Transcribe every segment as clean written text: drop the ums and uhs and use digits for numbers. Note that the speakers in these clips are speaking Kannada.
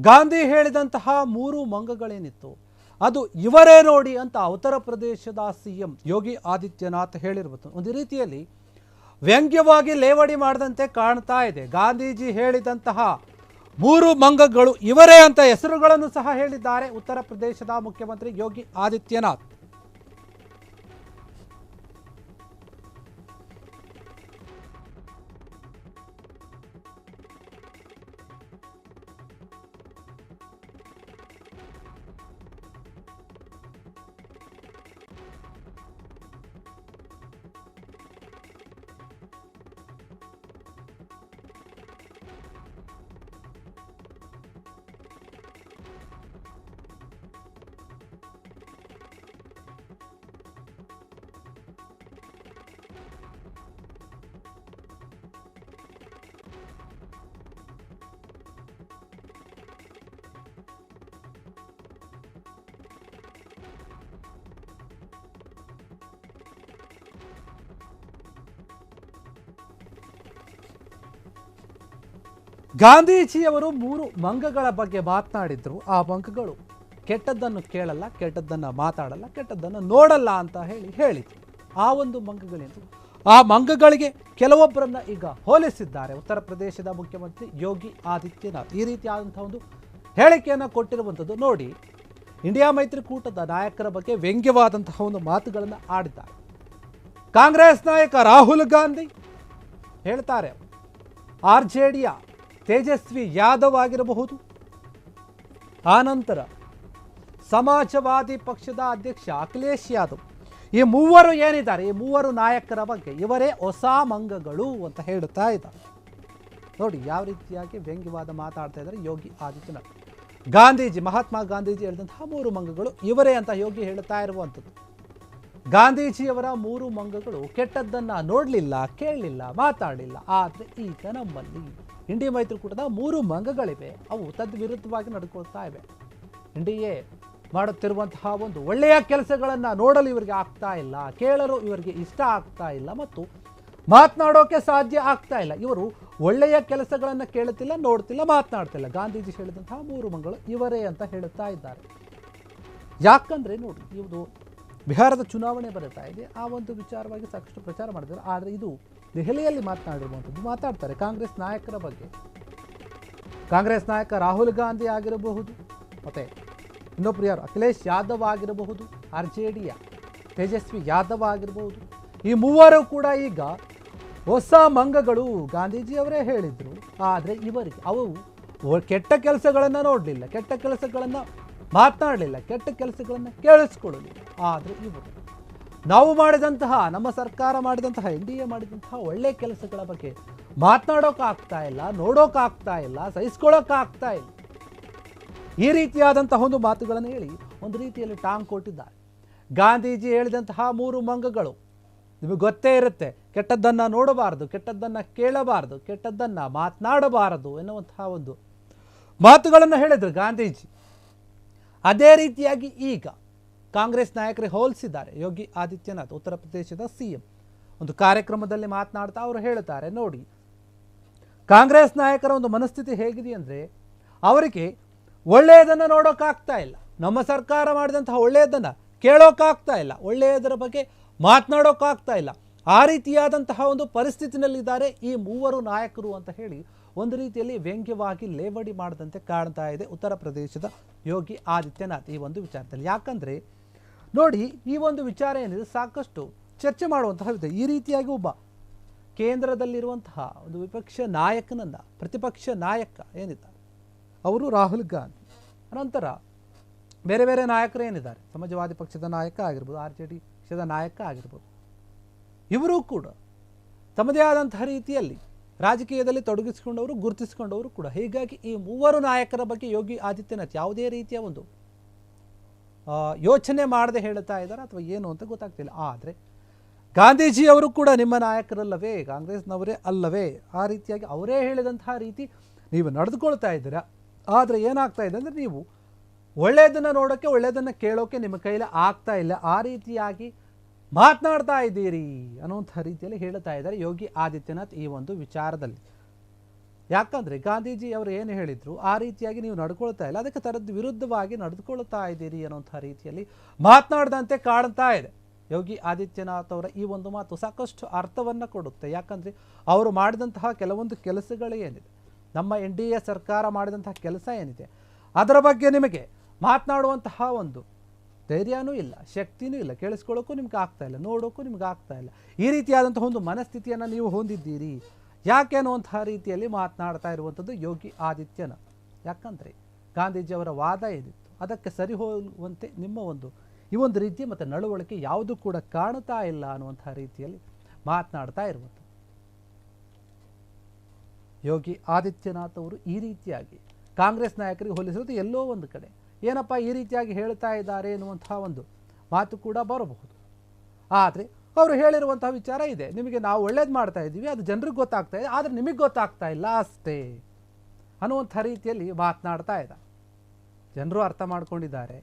ಗಾಂಧಿ ಹೇಳಿದಂತಹ 3 ಮಂಗಗಳೇನಿತ್ತು ಅದು ಇವರೇ ನೋಡಿ ಅಂತ ಉತ್ತರ ಪ್ರದೇಶದ ಸಿಎಂ ಯೋಗಿ ಆದಿತ್ಯನಾಥ್ ಹೇಳಿರುವುದು ಒಂದು ರೀತಿಯಲ್ಲಿ ವ್ಯಂಗ್ಯವಾಗಿ ಲೇವಡಿ ಮಾಡದಂತೆ ಕಾಣ್ತಾ ಇದೆ. ಗಾಂಧೀಜಿ ಹೇಳಿದಂತಹ 3 ಮಂಗಗಳು ಇವರೇ ಅಂತ ಹೆಸರುಗಳನ್ನು ಸಹ ಹೇಳಿದ್ದಾರೆ ಉತ್ತರ ಪ್ರದೇಶದ ಮುಖ್ಯಮಂತ್ರಿ ಯೋಗಿ ಆದಿತ್ಯನಾಥ್. ಗಾಂಧೀಜಿಯವರು 3 ಮಂಗಗಳ ಬಗ್ಗೆ ಮಾತನಾಡಿದ್ರು. ಆ ಮಂಗಗಳು ಕೆಟ್ಟದ್ದನ್ನು ಕೇಳಲ್ಲ, ಕೆಟ್ಟದ್ದನ್ನು ಮಾತಾಡಲ್ಲ, ಕೆಟ್ಟದ್ದನ್ನು ನೋಡಲ್ಲ ಅಂತ ಹೇಳಿದ್ರು. ಆ ಒಂದು ಮಂಗಗಳೇನು, ಆ ಮಂಗಗಳಿಗೆ ಕೆಲವೊಬ್ಬರನ್ನ ಈಗ ಹೋಲಿಸಿದ್ದಾರೆ ಉತ್ತರ ಪ್ರದೇಶದ ಮುಖ್ಯಮಂತ್ರಿ ಯೋಗಿ ಆದಿತ್ಯನಾಥ್. ಈ ರೀತಿಯಾದಂತಹ ಒಂದು ಹೇಳಿಕೆಯನ್ನು ಕೊಟ್ಟಿರುವಂಥದ್ದು ನೋಡಿ, ಇಂಡಿಯಾ ಮೈತ್ರಿಕೂಟದ ನಾಯಕರ ಬಗ್ಗೆ ವ್ಯಂಗ್ಯವಾದಂತಹ ಒಂದು ಮಾತುಗಳನ್ನು ಆಡಿದ್ದಾರೆ. ಕಾಂಗ್ರೆಸ್ ನಾಯಕ ರಾಹುಲ್ ಗಾಂಧಿ ಹೇಳ್ತಾರೆ, RJDಯ ತೇಜಸ್ವಿ ಯಾದವ್ ಆಗಿರಬಹುದು, ಆನಂತರ ಸಮಾಜವಾದಿ ಪಕ್ಷದ ಅಧ್ಯಕ್ಷ ಅಖಿಲೇಶ್ ಯಾದವ್, ಈ 3 ಏನಿದ್ದಾರೆ, ಈ 3 ನಾಯಕರ ಬಗ್ಗೆ ಇವರೇ ಹೊಸ ಮಂಗಗಳು ಅಂತ ಹೇಳ್ತಾ ಇದ್ದಾರೆ. ನೋಡಿ ಯಾವ ರೀತಿಯಾಗಿ ವ್ಯಂಗ್ಯವಾದ ಮಾತಾಡ್ತಾ ಇದ್ದಾರೆ ಯೋಗಿ ಆದಿತ್ಯನಾಥ್. ಗಾಂಧೀಜಿ, ಮಹಾತ್ಮ ಗಾಂಧೀಜಿ ಹೇಳಿದಂತಹ 3 ಮಂಗಗಳು ಇವರೇ ಅಂತ ಯೋಗಿ ಹೇಳ್ತಾ ಇರುವಂಥದ್ದು. ಗಾಂಧೀಜಿಯವರ 3 ಮಂಗಗಳು ಕೆಟ್ಟದ್ದನ್ನು ನೋಡಲಿಲ್ಲ, ಕೇಳಲಿಲ್ಲ, ಮಾತಾಡಲಿಲ್ಲ. ಆದರೆ ಈಗ ನಮ್ಮಲ್ಲಿ ಇಂಡಿಯಾ ಮೈತ್ರಿಕೂಟದ 3 ಮಂಗಗಳಿವೆ, ಅವು ತದ್ವಿರುದ್ಧವಾಗಿ ನಡ್ಕೊಳ್ತಾ ಇವೆ. NDA ಮಾಡುತ್ತಿರುವಂತಹ ಒಂದು ಒಳ್ಳೆಯ ಕೆಲಸಗಳನ್ನು ನೋಡಲು ಇವರಿಗೆ ಆಗ್ತಾ ಇಲ್ಲ, ಕೇಳಲು ಇವರಿಗೆ ಇಷ್ಟ ಆಗ್ತಾ ಇಲ್ಲ, ಮತ್ತು ಮಾತನಾಡೋಕೆ ಸಾಧ್ಯ ಆಗ್ತಾ ಇಲ್ಲ. ಇವರು ಒಳ್ಳೆಯ ಕೆಲಸಗಳನ್ನು ಕೇಳುತ್ತಿಲ್ಲ, ನೋಡ್ತಿಲ್ಲ, ಮಾತನಾಡ್ತಿಲ್ಲ. ಗಾಂಧೀಜಿ ಹೇಳಿದಂತಹ 3 ಮಂಗಗಳು ಇವರೇ ಅಂತ ಹೇಳುತ್ತಾ ಇದ್ದಾರೆ. ಯಾಕಂದರೆ ನೋಡಿ, ಇವರು ಬಿಹಾರದ ಚುನಾವಣೆ ಬರುತ್ತಾ ಇದೆ, ಆ ಒಂದು ವಿಚಾರವಾಗಿ ಸಾಕಷ್ಟು ಪ್ರಚಾರ ಮಾಡಿದ್ದಾರೆ. ಆದರೆ ಇದು ದೆಹಲಿಯಲ್ಲಿ ಮಾತನಾಡಿರುವಂಥದ್ದು. ಮಾತಾಡ್ತಾರೆ ಕಾಂಗ್ರೆಸ್ ನಾಯಕರ ಬಗ್ಗೆ. ಕಾಂಗ್ರೆಸ್ ನಾಯಕ ರಾಹುಲ್ ಗಾಂಧಿ ಆಗಿರಬಹುದು, ಮತ್ತು ಇನ್ನೊಬ್ಬರು ಯಾರು ಅಖಿಲೇಶ್ ಯಾದವ್ ಆಗಿರಬಹುದು, RJDಯ ತೇಜಸ್ವಿ ಯಾದವ್ ಆಗಿರಬಹುದು. ಈ 3 ಕೂಡ ಈಗ ಹೊಸ ಮಂಗಗಳು. ಗಾಂಧೀಜಿಯವರೇ ಹೇಳಿದರು, ಆದರೆ ಇವರಿಗೆ ಅವು ಕೆಟ್ಟ ಕೆಲಸಗಳನ್ನು ನೋಡಲಿಲ್ಲ, ಕೆಟ್ಟ ಕೆಲಸಗಳನ್ನು ಮಾತನಾಡಲಿಲ್ಲ, ಕೆಟ್ಟ ಕೆಲಸಗಳನ್ನು ಕೇಳಿಸ್ಕೊಳ್ಳಲಿಲ್ಲ. ಆದರೆ ಇವರು ನಾವು ಮಾಡಿದಂತಹ, ನಮ್ಮ ಸರ್ಕಾರ ಮಾಡಿದಂತಹ, NDA ಮಾಡಿದಂತಹ ಒಳ್ಳೆಯ ಕೆಲಸಗಳ ಬಗ್ಗೆ ಮಾತನಾಡೋಕ್ಕಾಗ್ತಾ ಇಲ್ಲ, ನೋಡೋಕ್ಕಾಗ್ತಾ ಇಲ್ಲ, ಸಹಿಸ್ಕೊಳ್ಳೋಕ್ಕಾಗ್ತಾ ಇಲ್ಲ. ಈ ರೀತಿಯಾದಂತಹ ಒಂದು ಮಾತುಗಳನ್ನು ಹೇಳಿ ಒಂದು ರೀತಿಯಲ್ಲಿ ಟಾಂಗ್ ಕೊಟ್ಟಿದ್ದಾರೆ. ಗಾಂಧೀಜಿ ಹೇಳಿದಂತಹ 3 ಮಂಗಗಳು ನಿಮಗೆ ಗೊತ್ತೇ ಇರುತ್ತೆ, ಕೆಟ್ಟದ್ದನ್ನು ನೋಡಬಾರದು, ಕೆಟ್ಟದ್ದನ್ನು ಕೇಳಬಾರದು, ಕೆಟ್ಟದ್ದನ್ನು ಮಾತನಾಡಬಾರದು ಎನ್ನುವಂತಹ ಒಂದು ಮಾತುಗಳನ್ನು ಹೇಳಿದರು ಗಾಂಧೀಜಿ. ಅದೇ ರೀತಿಯಾಗಿ ಈಗ ಕಾಂಗ್ರೆಸ್ ನಾಯಕರಿಗೆ ಹೋಲಿಸಿದ್ದಾರೆ ಯೋಗಿ ಆದಿತ್ಯನಾಥ್. ಉತ್ತರ ಪ್ರದೇಶದ CM ಒಂದು ಕಾರ್ಯಕ್ರಮದಲ್ಲಿ ಮಾತನಾಡ್ತಾ ಅವರು ಹೇಳ್ತಾರೆ, ನೋಡಿ ಕಾಂಗ್ರೆಸ್ ನಾಯಕರ ಒಂದು ಮನಸ್ಥಿತಿ ಹೇಗಿದೆ ಅಂದರೆ, ಅವರಿಗೆ ಒಳ್ಳೆಯದನ್ನು ನೋಡೋಕ್ಕಾಗ್ತಾ ಇಲ್ಲ, ನಮ್ಮ ಸರ್ಕಾರ ಮಾಡಿದಂತಹ ಒಳ್ಳೆಯದನ್ನು ಕೇಳೋಕ್ಕಾಗ್ತಾ ಇಲ್ಲ, ಒಳ್ಳೆಯದರ ಬಗ್ಗೆ ಮಾತನಾಡೋಕ್ಕಾಗ್ತಾ ಇಲ್ಲ. ಆ ರೀತಿಯಾದಂತಹ ಒಂದು ಪರಿಸ್ಥಿತಿನಲ್ಲಿದ್ದಾರೆ ಈ 3 ನಾಯಕರು ಅಂತ ಹೇಳಿ ಒಂದು ರೀತಿಯಲ್ಲಿ ವ್ಯಂಗ್ಯವಾಗಿ ಲೇವಡಿ ಮಾಡದಂತೆ ಕಾಣ್ತಾ ಇದೆ ಉತ್ತರ ಪ್ರದೇಶದ ಯೋಗಿ ಆದಿತ್ಯನಾಥ್ ಈ ಒಂದು ವಿಚಾರದಲ್ಲಿ. ಯಾಕಂದರೆ ನೋಡಿ, ಈ ಒಂದು ವಿಚಾರ ಏನಿದೆ ಸಾಕಷ್ಟು ಚರ್ಚೆ ಮಾಡುವಂತಹ ಇದೆ. ಈ ರೀತಿಯಾಗಿ ಒಬ್ಬ ಕೇಂದ್ರದಲ್ಲಿರುವಂತಹ ಒಂದು ವಿಪಕ್ಷ ನಾಯಕನನ್ನು, ಪ್ರತಿಪಕ್ಷ ನಾಯಕ ಏನಿದ್ದಾರೆ ಅವರು ರಾಹುಲ್ ಗಾಂಧಿ, ನಂತರ ಬೇರೆ ಬೇರೆ ನಾಯಕರು ಏನಿದ್ದಾರೆ, ಸಮಾಜವಾದಿ ಪಕ್ಷದ ನಾಯಕ ಆಗಿರ್ಬೋದು, RJD ಪಕ್ಷದ ನಾಯಕ ಆಗಿರ್ಬೋದು, ಇವರು ಕೂಡ ತಮ್ಮದೇ ಆದಂತಹ ರೀತಿಯಲ್ಲಿ ರಾಜಕೀಯದಲ್ಲಿ ತೊಡಗಿಸಿಕೊಂಡವರು, ಗುರುತಿಸಿಕೊಂಡವರು ಕೂಡ. ಹೀಗಾಗಿ ಈ 3 ನಾಯಕರ ಬಗ್ಗೆ ಯೋಗಿ ಆದಿತ್ಯನಾಥ್ ಯಾವುದೇ ರೀತಿಯ ಒಂದು ಯೋಚನೆ ಮಾಡದೆ ಹೇಳ್ತಾ ಇದ್ದಾರೆ ಅಥವಾ ಏನು ಅಂತ ಗೊತ್ತಾಗ್ತಿಲ್ಲ. ಆದರೆ ಗಾಂಧೀಜಿಯವರು ಕೂಡ ನಿಮ್ಮ ನಾಯಕರಲ್ಲವೇ, ಕಾಂಗ್ರೆಸ್ನವರೇ ಅಲ್ಲವೇ, ಆ ರೀತಿಯಾಗಿ ಅವರೇ ಹೇಳಿದಂತಹ ರೀತಿ ನೀವು ನಡೆದುಕೊಳ್ತಾ ಇದ್ದೀರಾ. ಆದರೆ ಏನಾಗ್ತಾ ಇದೆ ಅಂದರೆ, ನೀವು ಒಳ್ಳೆಯದನ್ನು ನೋಡೋಕ್ಕೆ, ಒಳ್ಳೆಯದನ್ನು ಕೇಳೋಕ್ಕೆ ನಿಮ್ಮ ಕೈಲಿ ಆಗ್ತಾ ಇಲ್ಲ, ಆ ರೀತಿಯಾಗಿ ಮಾತನಾಡ್ತಾ ಇದ್ದೀರಿ ಅನ್ನುವಂಥ ರೀತಿಯಲ್ಲಿ ಹೇಳ್ತಾ ಇದ್ದಾರೆ ಯೋಗಿ ಆದಿತ್ಯನಾಥ್ ಈ ಒಂದು ವಿಚಾರದಲ್ಲಿ. ಯಾಕಂದರೆ ಗಾಂಧೀಜಿ ಅವರು ಏನು ಹೇಳಿದರು ಆ ರೀತಿಯಾಗಿ ನೀವು ನಡ್ಕೊಳ್ತಾ ಇಲ್ಲ, ಅದಕ್ಕೆ ತರದ ವಿರುದ್ಧವಾಗಿ ನಡೆದುಕೊಳ್ತಾ ಇದ್ದೀರಿ ಅನ್ನೋಂಥ ರೀತಿಯಲ್ಲಿ ಮಾತನಾಡದಂತೆ ಕಾಣ್ತಾ ಇದೆ. ಯೋಗಿ ಆದಿತ್ಯನಾಥ್ ಅವರ ಈ ಒಂದು ಮಾತು ಸಾಕಷ್ಟು ಅರ್ಥವನ್ನು ಕೊಡುತ್ತೆ. ಯಾಕಂದರೆ ಅವರು ಮಾಡಿದಂತಹ ಕೆಲವೊಂದು ಕೆಲಸಗಳು ಏನಿದೆ, ನಮ್ಮ NDA ಸರ್ಕಾರ ಮಾಡಿದಂತಹ ಕೆಲಸ ಏನಿದೆ ಅದರ ಬಗ್ಗೆ ನಿಮಗೆ ಮಾತನಾಡುವಂತಹ ಒಂದು ಧೈರ್ಯನೂ ಇಲ್ಲ, ಶಕ್ತಿನೂ ಇಲ್ಲ, ಕೇಳಿಸ್ಕೊಳ್ಳೋಕ್ಕೂ ನಿಮ್ಗೆ ಆಗ್ತಾ ಇಲ್ಲ, ನೋಡೋಕ್ಕೂ ನಿಮ್ಗೆ ಆಗ್ತಾ ಇಲ್ಲ. ಈ ರೀತಿಯಾದಂತಹ ಒಂದು ಮನಸ್ಥಿತಿಯನ್ನು ನೀವು ಹೊಂದಿದ್ದೀರಿ ಯಾಕೆ ಅನ್ನುವಂತಹ ರೀತಿಯಲ್ಲಿ ಮಾತನಾಡ್ತಾ ಇರುವಂಥದ್ದು ಯೋಗಿ ಆದಿತ್ಯನಾಥ್. ಯಾಕಂದರೆ ಗಾಂಧೀಜಿಯವರ ವಾದ ಏನಿತ್ತು ಅದಕ್ಕೆ ಸರಿ ಹೋಗುವಂತೆ ನಿಮ್ಮ ಈ ಒಂದು ರೀತಿ ಮತ್ತು ನಡವಳಿಕೆ ಯಾವುದೂ ಕೂಡ ಕಾಣ್ತಾ ಇಲ್ಲ ಅನ್ನುವಂಥ ರೀತಿಯಲ್ಲಿ ಮಾತನಾಡ್ತಾ ಇರುವಂಥದ್ದು. ಯೋಗಿ ಆದಿತ್ಯನಾಥ್ ಅವರು ಈ ರೀತಿಯಾಗಿ ಕಾಂಗ್ರೆಸ್ ನಾಯಕರಿಗೆ ಹೋಲಿಸಿರೋದು ಎಲ್ಲೋ ಒಂದು ಕಡೆ ಏನಪ್ಪ ಈ ರೀತಿಯಾಗಿ ಹೇಳ್ತಾ ಇದ್ದಾರೆ ಎನ್ನುವಂತಹ ಒಂದು ಮಾತು ಕೂಡ ಬರಬಹುದು. ಆದರೆ ಅವರು ಹೇಳಿರುವಂತಹ ವಿಚಾರ ಇದೆ, ನಿಮಗೆ ನಾವು ಒಳ್ಳೇದು ಮಾಡ್ತಾ ಇದ್ದೀವಿ, ಅದು ಜನರಿಗೆ ಗೊತ್ತಾಗ್ತಾ ಇದೆ, ಆದರೆ ನಿಮಗೆ ಗೊತ್ತಾಗ್ತಾ ಇಲ್ಲ ಅಷ್ಟೇ ಅನ್ನುವಂಥ ರೀತಿಯಲ್ಲಿ ಮಾತನಾಡ್ತಾ ಇದ್ದಾರೆ. ಜನರು ಅರ್ಥ ಮಾಡ್ಕೊಂಡಿದ್ದಾರೆ,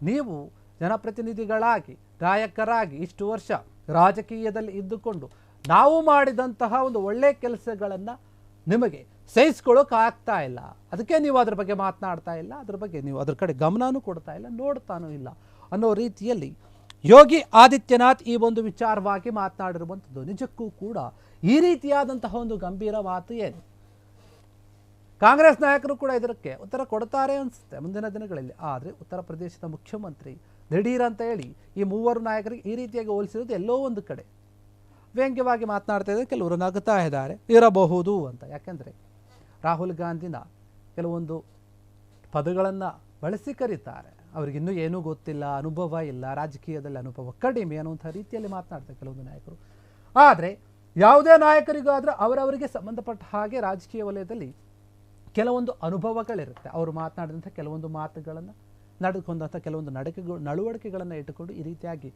ನೀವು ಜನಪ್ರತಿನಿಧಿಗಳಾಗಿ ನಾಯಕರಾಗಿ ಇಷ್ಟು ವರ್ಷ ರಾಜಕೀಯದಲ್ಲಿ ಇದ್ದುಕೊಂಡು ನಾವು ಮಾಡಿದಂತಹ ಒಂದು ಒಳ್ಳೆಯ ಕೆಲಸಗಳನ್ನು ನಿಮಗೆ ಸಹಿಸ್ಕೊಳ್ಳೋಕೆ ಆಗ್ತಾ ಇಲ್ಲ, ಅದಕ್ಕೆ ನೀವು ಅದ್ರ ಬಗ್ಗೆ ಮಾತನಾಡ್ತಾ ಇಲ್ಲ, ಅದ್ರ ಬಗ್ಗೆ ನೀವು ಅದ್ರ ಕಡೆ ಗಮನನೂ ಕೊಡ್ತಾ ಇಲ್ಲ, ನೋಡ್ತಾನೂ ಇಲ್ಲ ಅನ್ನೋ ರೀತಿಯಲ್ಲಿ ಯೋಗಿ ಆದಿತ್ಯನಾಥ್ ಈ ಒಂದು ವಿಚಾರವಾಗಿ ಮಾತನಾಡಿರುವಂಥದ್ದು. ನಿಜಕ್ಕೂ ಕೂಡ ಈ ರೀತಿಯಾದಂತಹ ಒಂದು ಗಂಭೀರ ಮಾತು ಏನು, ಕಾಂಗ್ರೆಸ್ ನಾಯಕರು ಕೂಡ ಇದಕ್ಕೆ ಉತ್ತರ ಕೊಡ್ತಾರೆ ಅನಿಸುತ್ತೆ ಮುಂದಿನ ದಿನಗಳಲ್ಲಿ. ಆದರೆ ಉತ್ತರ ಪ್ರದೇಶದ ಮುಖ್ಯಮಂತ್ರಿ ದಿಢೀರ್ ಅಂತ ಹೇಳಿ ಈ ಮೂವರು ನಾಯಕರಿಗೆ ಈ ರೀತಿಯಾಗಿ ಹೋಲಿಸಿರೋದು ಎಲ್ಲೋ ಒಂದು ಕಡೆ ವ್ಯಂಗ್ಯವಾಗಿ ಮಾತನಾಡ್ತಾ ಇದ್ದಾರೆ, ಕೆಲವರು ನಗುತ್ತಾ ಇದ್ದಾರೆ ಇರಬಹುದು ಅಂತ. ಯಾಕೆಂದರೆ ರಾಹುಲ್ ಗಾಂಧಿನ ಕೆಲವೊಂದು ಪದಗಳನ್ನು ಬಳಸಿ ಕರೀತಾರೆ, ಅವ್ರಿಗಿನ್ನೂ ಏನೂ ಗೊತ್ತಿಲ್ಲ, ಅನುಭವ ಇಲ್ಲ, ರಾಜಕೀಯದಲ್ಲಿ ಅನುಭವ ಕಡಿಮೆ ಅನ್ನುವಂಥ ರೀತಿಯಲ್ಲಿ ಮಾತನಾಡ್ತಾರೆ ಕೆಲವೊಂದು ನಾಯಕರು. ಆದರೆ ಯಾವುದೇ ನಾಯಕರಿಗೂ ಆದರೆ ಅವರವರಿಗೆ ಸಂಬಂಧಪಟ್ಟ ಹಾಗೆ ರಾಜಕೀಯ ವಲಯದಲ್ಲಿ ಕೆಲವೊಂದು ಅನುಭವಗಳಿರುತ್ತೆ. ಅವರು ಮಾತನಾಡಿದಂಥ ಕೆಲವೊಂದು ಮಾತುಗಳನ್ನು, ನಡೆದುಕೊಂಡಂಥ ಕೆಲವೊಂದು ನಡವಳಿಕೆಗಳನ್ನು ಇಟ್ಟುಕೊಂಡು ಈ ರೀತಿಯಾಗಿ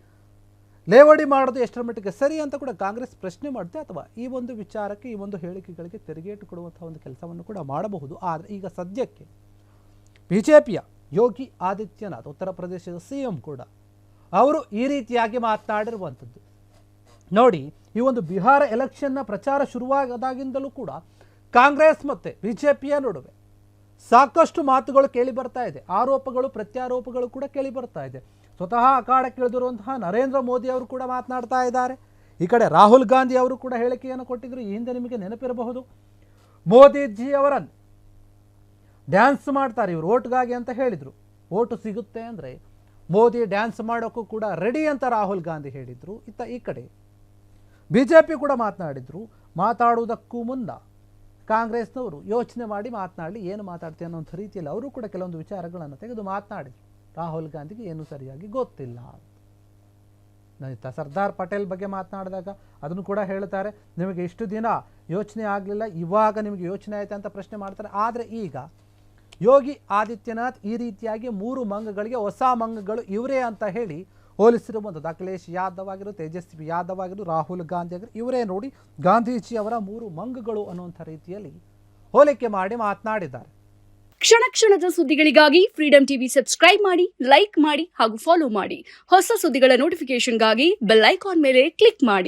ಲೇವಡಿ ಮಾಡೋದು ಎಷ್ಟರ ಮಟ್ಟಿಗೆ ಸರಿ ಅಂತ ಕೂಡ ಕಾಂಗ್ರೆಸ್ ಪ್ರಶ್ನೆ ಮಾಡುತ್ತೆ, ಅಥವಾ ಈ ಒಂದು ವಿಚಾರಕ್ಕೆ ಈ ಒಂದು ಹೇಳಿಕೆಗಳಿಗೆ ತೆರಿಗೇಟು ಕೊಡುವಂಥ ಒಂದು ಕೆಲಸವನ್ನು ಕೂಡ ಮಾಡಬಹುದು. ಆದರೆ ಈಗ ಸದ್ಯಕ್ಕೆ BJPಯ ಯೋಗಿ ಆದಿತ್ಯನಾಥ್ ಉತ್ತರ ಪ್ರದೇಶದ CM ಕೂಡ ಅವರು ಈ ರೀತಿಯಾಗಿ ಮಾತನಾಡಿರುವಂಥದ್ದು ನೋಡಿ. ಈ ಒಂದು ಬಿಹಾರ ಎಲೆಕ್ಷನ್ನ ಪ್ರಚಾರ ಶುರುವಾಗದಾಗಿಂದಲೂ ಕೂಡ ಕಾಂಗ್ರೆಸ್ ಮತ್ತು BJPಯ ನಡುವೆ ಸಾಕಷ್ಟು ಮಾತುಗಳು ಕೇಳಿ ಬರ್ತಾ ಇದೆ, ಆರೋಪಗಳು ಪ್ರತ್ಯಾರೋಪಗಳು ಕೂಡ ಕೇಳಿ ಬರ್ತಾ ಇದೆ. ಸ್ವತಃ ಅಖಾಡಕ್ಕೆ ಇಳಿದಿರುವಂತಹ ನರೇಂದ್ರ ಮೋದಿ ಅವರು ಕೂಡ ಮಾತನಾಡ್ತಾ ಇದ್ದಾರೆ. ಈ ಕಡೆ ರಾಹುಲ್ ಗಾಂಧಿ ಅವರು ಕೂಡ ಹೇಳಿಕೆಯನ್ನು ಕೊಟ್ಟಿದ್ರು. ಈ ಹಿಂದೆ ನಿಮಗೆ ನೆನಪಿರಬಹುದು, ಮೋದಿಜಿ ಅವರನ್ನು ಡ್ಯಾನ್ಸ್ ಮಾಡ್ತಾರೆ ಇವರು ಓಟ್ಗಾಗಿ ಅಂತ ಹೇಳಿದರು. ಓಟು ಸಿಗುತ್ತೆ ಅಂದರೆ ಮೋದಿ ಡ್ಯಾನ್ಸ್ ಮಾಡೋಕ್ಕೂ ಕೂಡ ರೆಡಿ ಅಂತ ರಾಹುಲ್ ಗಾಂಧಿ ಹೇಳಿದರು. ಈ ಕಡೆ BJP ಕೂಡ ಮಾತನಾಡಿದರು. ಮಾತಾಡುವುದಕ್ಕೂ ಮುನ್ನ ಕಾಂಗ್ರೆಸ್ನವರು ಯೋಚನೆ ಮಾಡಿ ಮಾತನಾಡಿ ಏನು ಮಾತಾಡ್ತೀವಿ ಅನ್ನೋಂಥ ರೀತಿಯಲ್ಲಿ ಅವರು ಕೂಡ ಕೆಲವೊಂದು ವಿಚಾರಗಳನ್ನು ತೆಗೆದು ಮಾತನಾಡಿದರು. ರಾಹುಲ್ ಗಾಂಧಿಗೆ ಏನು ಸರಿಯಾಗಿ ಗೊತ್ತಿಲ್ಲ ಅಂತ. ಸರ್ದಾರ್ ಪಟೇಲ್ ಬಗ್ಗೆ ಮಾತನಾಡಿದಾಗ ಅದನ್ನು ಕೂಡ ಹೇಳ್ತಾರೆ, ನಿಮಗೆ ಇಷ್ಟು ದಿನ ಯೋಚನೆ ಆಗಲಿಲ್ಲ, ಇವಾಗ ನಿಮಗೆ ಯೋಚನೆ ಆಯ್ತು ಅಂತ ಪ್ರಶ್ನೆ ಮಾಡ್ತಾರೆ. ಆದರೆ ಈಗ ಯೋಗಿ ಆದಿತ್ಯನಾಥ್ ಈ ರೀತಿಯಾಗಿ 3 ಮಂಗಗಳಿಗೆ ಹೊಸ ಮಂಗಗಳು ಇವರೇ ಅಂತ ಹೇಳಿ ಹೋಲಿಸಿರುವಂಥದ್ದು. ಅಖಿಲೇಶ್ ಯಾದವ್ ಆಗಿರು, ತೇಜಸ್ವಿ ಯಾದವ್ ಆಗಿರು, ರಾಹುಲ್ ಗಾಂಧಿ ಆಗಿರು, ಇವರೇ ನೋಡಿ ಗಾಂಧೀಜಿ ಅವರ 3 ಮಂಗಗಳು ಅನ್ನುವಂಥ ರೀತಿಯಲ್ಲಿ ಹೋಲಿಕೆ ಮಾಡಿ ಮಾತನಾಡಿದ್ದಾರೆ. ಕ್ಷಣ ಕ್ಷಣದ ಸುದ್ದಿಗಳಿಗಾಗಿ ಫ್ರೀಡಂ ಟಿವಿ ಸಬ್ಸ್ಕ್ರೈಬ್ ಮಾಡಿ, ಲೈಕ್ ಮಾಡಿ ಹಾಗೂ ಫಾಲೋ ಮಾಡಿ. ಹೊಸ ಸುದ್ದಿಗಳ ನೋಟಿಫಿಕೇಶನ್ಗಾಗಿ ಬೆಲ್ ಐಕಾನ್ ಮೇಲೆ ಕ್ಲಿಕ್ ಮಾಡಿ.